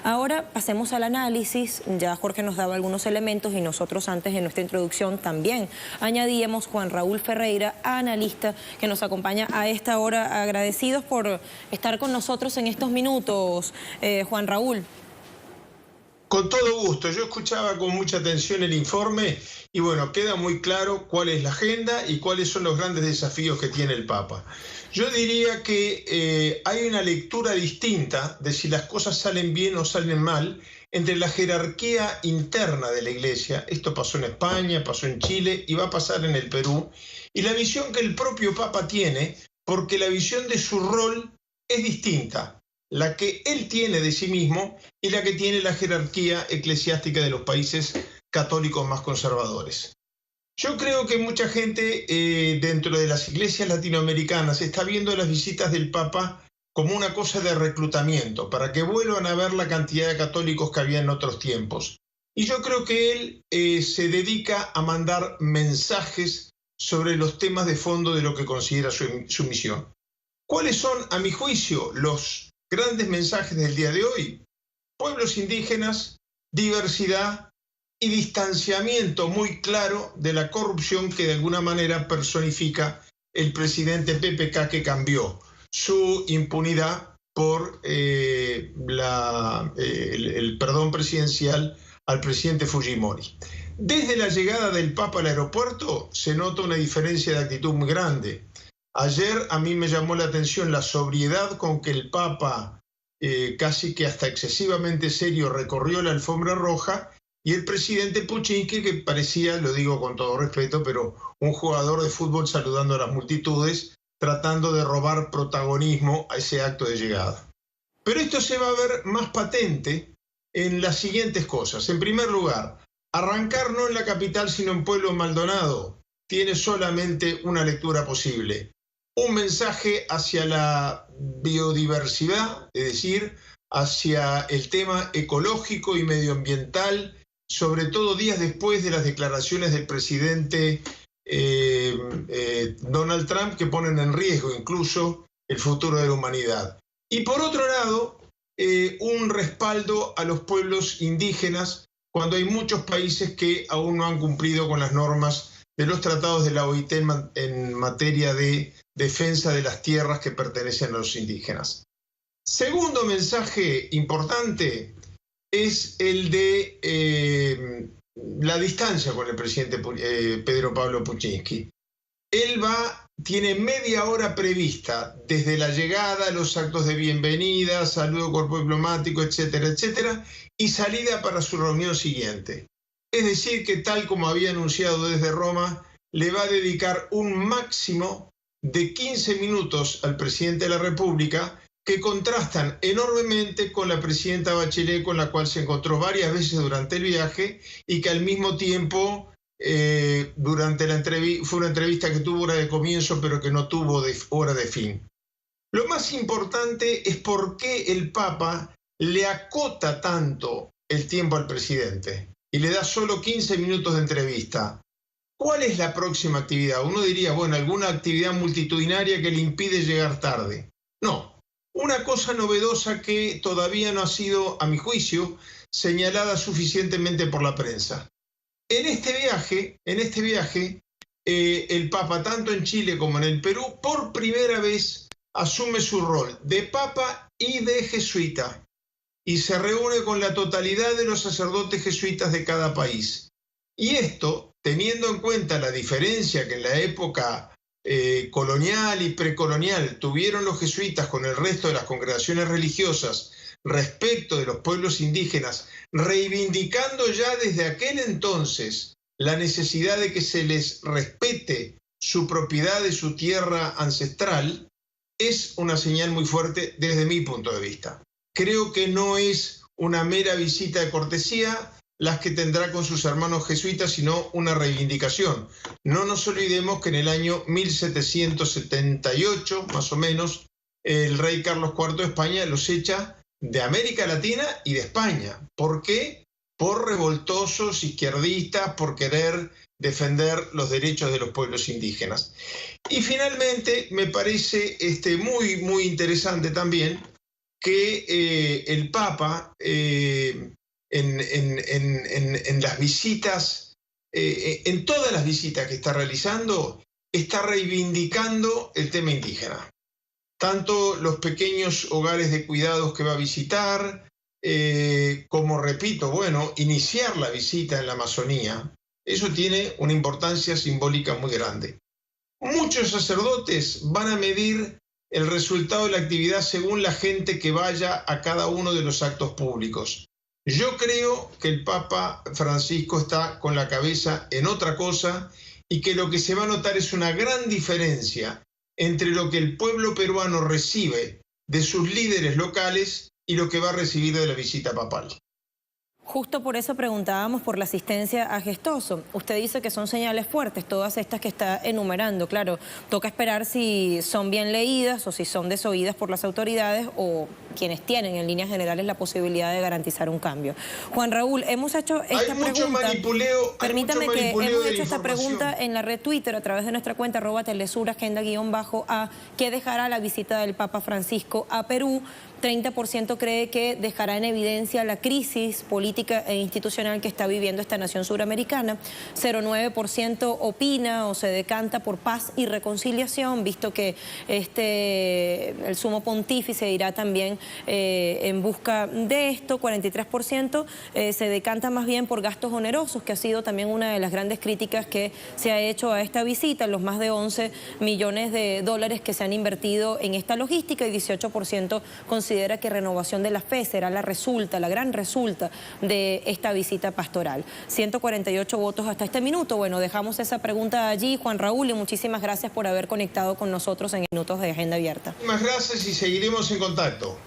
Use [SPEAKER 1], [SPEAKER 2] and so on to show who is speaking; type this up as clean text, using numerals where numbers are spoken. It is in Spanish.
[SPEAKER 1] Ahora pasemos al análisis. Ya Jorge nos daba algunos elementos y nosotros antes en nuestra introducción también añadíamos Juan Raúl Ferreira, analista que nos acompaña a esta hora. Agradecidos por estar con nosotros en estos minutos, Juan Raúl.
[SPEAKER 2] Con todo gusto, yo escuchaba con mucha atención el informe y bueno, queda muy claro cuál es la agenda y cuáles son los grandes desafíos que tiene el Papa. Yo diría que hay una lectura distinta de si las cosas salen bien o salen mal entre la jerarquía interna de la Iglesia. Esto pasó en España, pasó en Chile y va a pasar en el Perú. Y la visión que el propio Papa tiene, porque la visión de su rol es distinta. La que él tiene de sí mismo y la que tiene la jerarquía eclesiástica de los países católicos más conservadores. Yo creo que mucha gente dentro de las iglesias latinoamericanas está viendo las visitas del Papa como una cosa de reclutamiento, para que vuelvan a ver la cantidad de católicos que había en otros tiempos. Y yo creo que él se dedica a mandar mensajes sobre los temas de fondo de lo que considera su misión. ¿Cuáles son, a mi juicio, los grandes mensajes del día de hoy? Pueblos indígenas, diversidad y distanciamiento muy claro de la corrupción que de alguna manera personifica el presidente PPK, que cambió su impunidad por el perdón presidencial al presidente Fujimori. Desde la llegada del Papa al aeropuerto se nota una diferencia de actitud muy grande. Ayer a mí me llamó la atención la sobriedad con que el Papa, casi que hasta excesivamente serio, recorrió la alfombra roja, y el presidente Puczynski, que parecía, lo digo con todo respeto, pero un jugador de fútbol saludando a las multitudes, tratando de robar protagonismo a ese acto de llegada. Pero esto se va a ver más patente en las siguientes cosas. En primer lugar, arrancar no en la capital sino en Pueblo Maldonado tiene solamente una lectura posible. Un mensaje hacia la biodiversidad, es decir, hacia el tema ecológico y medioambiental, sobre todo días después de las declaraciones del presidente Donald Trump, que ponen en riesgo incluso el futuro de la humanidad. Y por otro lado, un respaldo a los pueblos indígenas, cuando hay muchos países que aún no han cumplido con las normas de los tratados de la OIT en materia de defensa de las tierras que pertenecen a los indígenas. Segundo mensaje importante es el de la distancia con el presidente Pedro Pablo Kuczynski. Él tiene media hora prevista desde la llegada, los actos de bienvenida, saludo cuerpo diplomático, etcétera, etcétera, y salida para su reunión siguiente. Es decir, que tal como había anunciado desde Roma, le va a dedicar un máximo de 15 minutos al presidente de la República, que contrastan enormemente con la presidenta Bachelet, con la cual se encontró varias veces durante el viaje y que al mismo tiempo durante la entrevista, fue una entrevista que tuvo hora de comienzo pero que no tuvo hora de fin. Lo más importante es por qué el Papa le acota tanto el tiempo al presidente y le da solo 15 minutos de entrevista. ¿Cuál es la próxima actividad? Uno diría, bueno, alguna actividad multitudinaria que le impide llegar tarde. No, una cosa novedosa que todavía no ha sido, a mi juicio, señalada suficientemente por la prensa. En este viaje, el Papa, tanto en Chile como en el Perú, por primera vez asume su rol de Papa y de jesuita y se reúne con la totalidad de los sacerdotes jesuitas de cada país. Y esto, teniendo en cuenta la diferencia que en la época colonial y precolonial tuvieron los jesuitas con el resto de las congregaciones religiosas respecto de los pueblos indígenas, reivindicando ya desde aquel entonces la necesidad de que se les respete su propiedad de su tierra ancestral, es una señal muy fuerte desde mi punto de vista. Creo que no es una mera visita de cortesía las que tendrá con sus hermanos jesuitas, sino una reivindicación. No nos olvidemos que en el año 1778, más o menos, el rey Carlos IV de España los echa de América Latina y de España. ¿Por qué? Por revoltosos, izquierdistas, por querer defender los derechos de los pueblos indígenas. Y finalmente, me parece muy, muy interesante también que el Papa en las visitas, en todas las visitas que está realizando, está reivindicando el tema indígena. Tanto los pequeños hogares de cuidados que va a visitar, como, repito, bueno, iniciar la visita en la Amazonía, eso tiene una importancia simbólica muy grande. Muchos sacerdotes van a medir el resultado de la actividad según la gente que vaya a cada uno de los actos públicos. Yo creo que el Papa Francisco está con la cabeza en otra cosa y que lo que se va a notar es una gran diferencia entre lo que el pueblo peruano recibe de sus líderes locales y lo que va a recibir de la visita papal.
[SPEAKER 1] Justo por eso preguntábamos por la asistencia a Gestoso. Usted dice que son señales fuertes, todas estas que está enumerando. Claro, toca esperar si son bien leídas o si son desoídas por las autoridades o quienes tienen en líneas generales la posibilidad de garantizar un cambio. Juan Raúl, hemos hecho esta pregunta. Permítame que hemos hecho esta pregunta en la red Twitter a través de nuestra cuenta @telesur_agenda_a. ¿Qué dejará la visita del Papa Francisco a Perú? 30% cree que dejará en evidencia la crisis política e institucional que está viviendo esta nación suramericana. 0,9% opina o se decanta por paz y reconciliación, visto que el sumo pontífice irá también en busca de esto. 43% se decanta más bien por gastos onerosos, que ha sido también una de las grandes críticas que se ha hecho a esta visita, los más de 11 millones de dólares que se han invertido en esta logística, y 18% considera que renovación de la fe será la gran resulta de esta visita pastoral. 148 votos hasta este minuto. Bueno, dejamos esa pregunta allí, Juan Raúl, y muchísimas gracias por haber conectado con nosotros en Minutos de Agenda Abierta.
[SPEAKER 2] Muchísimas gracias y seguiremos en contacto.